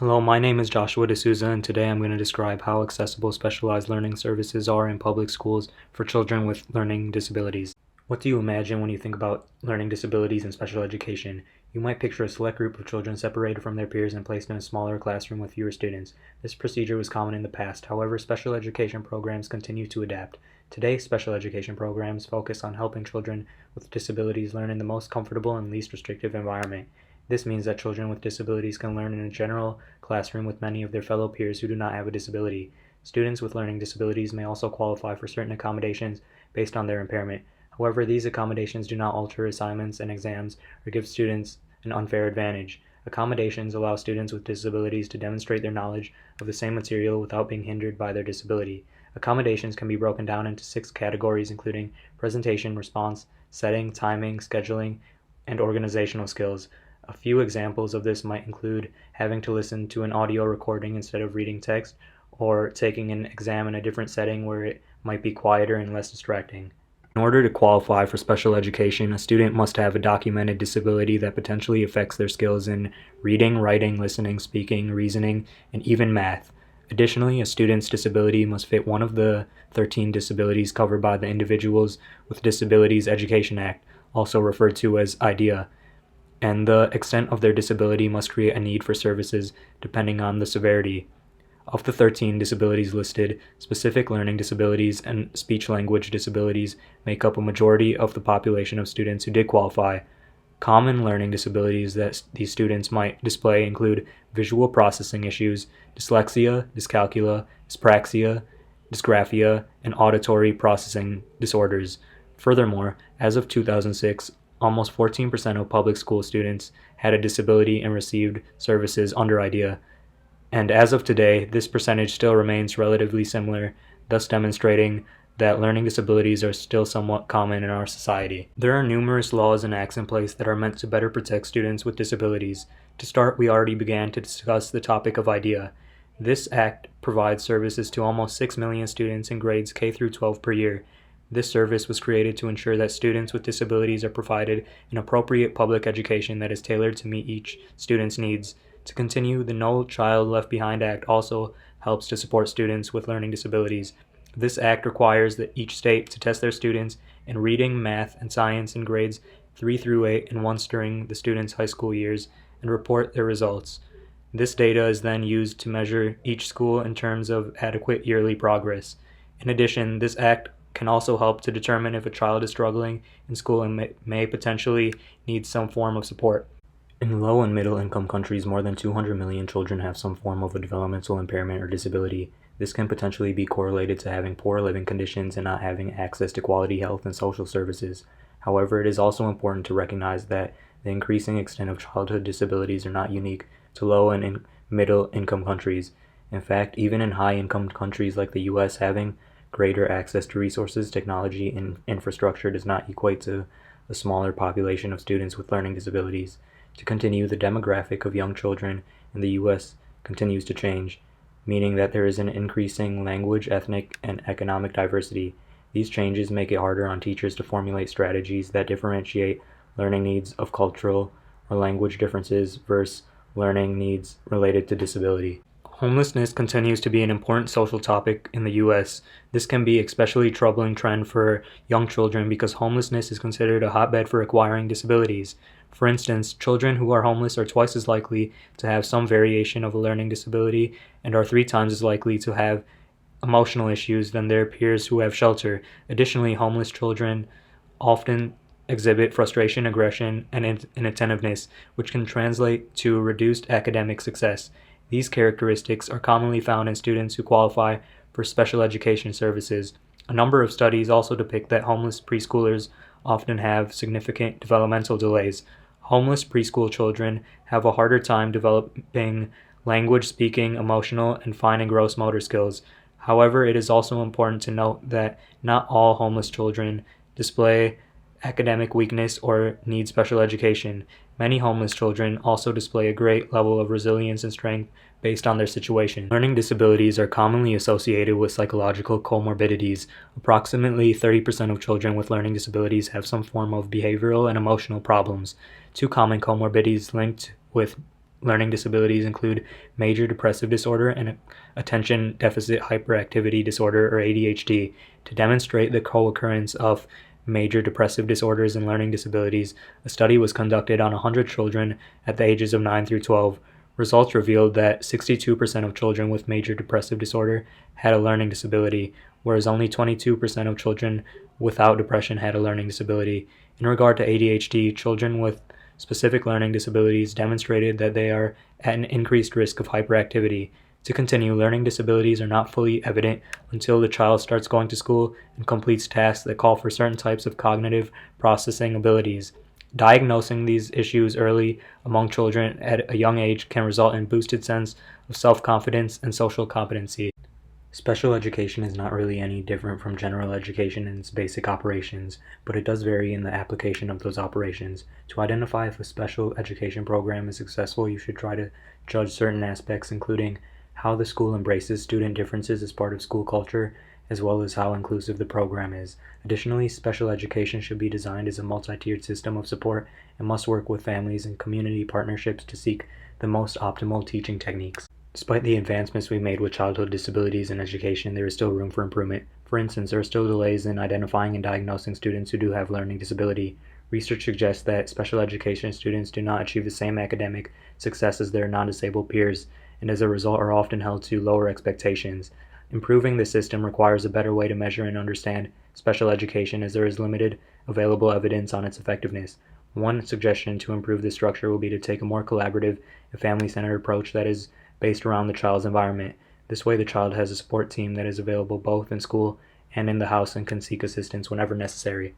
Hello, my name is Joshua D'Souza, and today I'm going to describe how accessible specialized learning services are in public schools for children with learning disabilities. What do you imagine when you think about learning disabilities and special education? You might picture a select group of children separated from their peers and placed in a smaller classroom with fewer students. This procedure was common in the past. However, special education programs continue to adapt. Today, special education programs focus on helping children with disabilities learn in the most comfortable and least restrictive environment. This means that children with disabilities can learn in a general classroom with many of their fellow peers who do not have a disability. Students with learning disabilities may also qualify for certain accommodations based on their impairment. However, these accommodations do not alter assignments and exams or give students an unfair advantage. Accommodations allow students with disabilities to demonstrate their knowledge of the same material without being hindered by their disability. Accommodations can be broken down into 6 categories, including presentation, response, setting, timing, scheduling, and organizational skills. A few examples of this might include having to listen to an audio recording instead of reading text, or taking an exam in a different setting where it might be quieter and less distracting. In order to qualify for special education, a student must have a documented disability that potentially affects their skills in reading, writing, listening, speaking, reasoning, and even math. Additionally, a student's disability must fit one of the 13 disabilities covered by the Individuals with Disabilities Education Act, also referred to as IDEA, and the extent of their disability must create a need for services depending on the severity. Of the 13 disabilities listed, specific learning disabilities and speech-language disabilities make up a majority of the population of students who did qualify. Common learning disabilities that these students might display include visual processing issues, dyslexia, dyscalculia, dyspraxia, dysgraphia, and auditory processing disorders. Furthermore, as of 2006, almost 14% of public school students had a disability and received services under IDEA. And as of today, this percentage still remains relatively similar, thus demonstrating that learning disabilities are still somewhat common in our society. There are numerous laws and acts in place that are meant to better protect students with disabilities. To start, we already began to discuss the topic of IDEA. This act provides services to almost 6 million students in grades K through 12 per year. This service was created to ensure that students with disabilities are provided an appropriate public education that is tailored to meet each student's needs. To continue, the No Child Left Behind Act also helps to support students with learning disabilities. This act requires that each state to test their students in reading, math, and science in grades 3 through 8 and once during the students' high school years and report their results. This data is then used to measure each school in terms of adequate yearly progress. In addition, this act can also help to determine if a child is struggling in school and may potentially need some form of support. In low and middle income countries, more than 200 million children have some form of a developmental impairment or disability. This can potentially be correlated to having poor living conditions and not having access to quality health and social services. However, it is also important to recognize that the increasing extent of childhood disabilities are not unique to low and middle income countries. In fact, even in high income countries like the US, having greater access to resources, technology, and infrastructure does not equate to a smaller population of students with learning disabilities. To continue, the demographic of young children in the U.S. continues to change, meaning that there is an increasing language, ethnic, and economic diversity. These changes make it harder on teachers to formulate strategies that differentiate learning needs of cultural or language differences versus learning needs related to disability. Homelessness continues to be an important social topic in the U.S. This can be an especially troubling trend for young children because homelessness is considered a hotbed for acquiring disabilities. For instance, children who are homeless are twice as likely to have some variation of a learning disability and are 3 times as likely to have emotional issues than their peers who have shelter. Additionally, homeless children often exhibit frustration, aggression, and inattentiveness, which can translate to reduced academic success. These characteristics are commonly found in students who qualify for special education services. A number of studies also depict that homeless preschoolers often have significant developmental delays. Homeless preschool children have a harder time developing language, speaking, emotional, and fine and gross motor skills. However, it is also important to note that not all homeless children display academic weakness or need special education. Many homeless children also display a great level of resilience and strength based on their situation. Learning disabilities are commonly associated with psychological comorbidities. Approximately 30% of children with learning disabilities have some form of behavioral and emotional problems. 2 common comorbidities linked with learning disabilities include major depressive disorder and attention deficit hyperactivity disorder, or ADHD. To demonstrate the co-occurrence of major depressive disorders and learning disabilities, a study was conducted on 100 children at the ages of 9 through 12. Results revealed that 62% of children with major depressive disorder had a learning disability, whereas only 22% of children without depression had a learning disability. In regard to ADHD, children with specific learning disabilities demonstrated that they are at an increased risk of hyperactivity. To continue, learning disabilities are not fully evident until the child starts going to school and completes tasks that call for certain types of cognitive processing abilities. Diagnosing these issues early among children at a young age can result in boosted sense of self-confidence and social competency. Special education is not really any different from general education in its basic operations, but it does vary in the application of those operations. To identify if a special education program is successful, you should try to judge certain aspects, including how the school embraces student differences as part of school culture, as well as how inclusive the program is. Additionally, special education should be designed as a multi-tiered system of support and must work with families and community partnerships to seek the most optimal teaching techniques. Despite the advancements we've made with childhood disabilities in education, there is still room for improvement. For instance, there are still delays in identifying and diagnosing students who do have learning disability. Research suggests that special education students do not achieve the same academic success as their non-disabled peers, and as a result are often held to lower expectations. Improving the system requires a better way to measure and understand special education, as there is limited available evidence on its effectiveness. One suggestion to improve this structure will be to take a more collaborative and family-centered approach that is based around the child's environment. This way, the child has a support team that is available both in school and in the house and can seek assistance whenever necessary.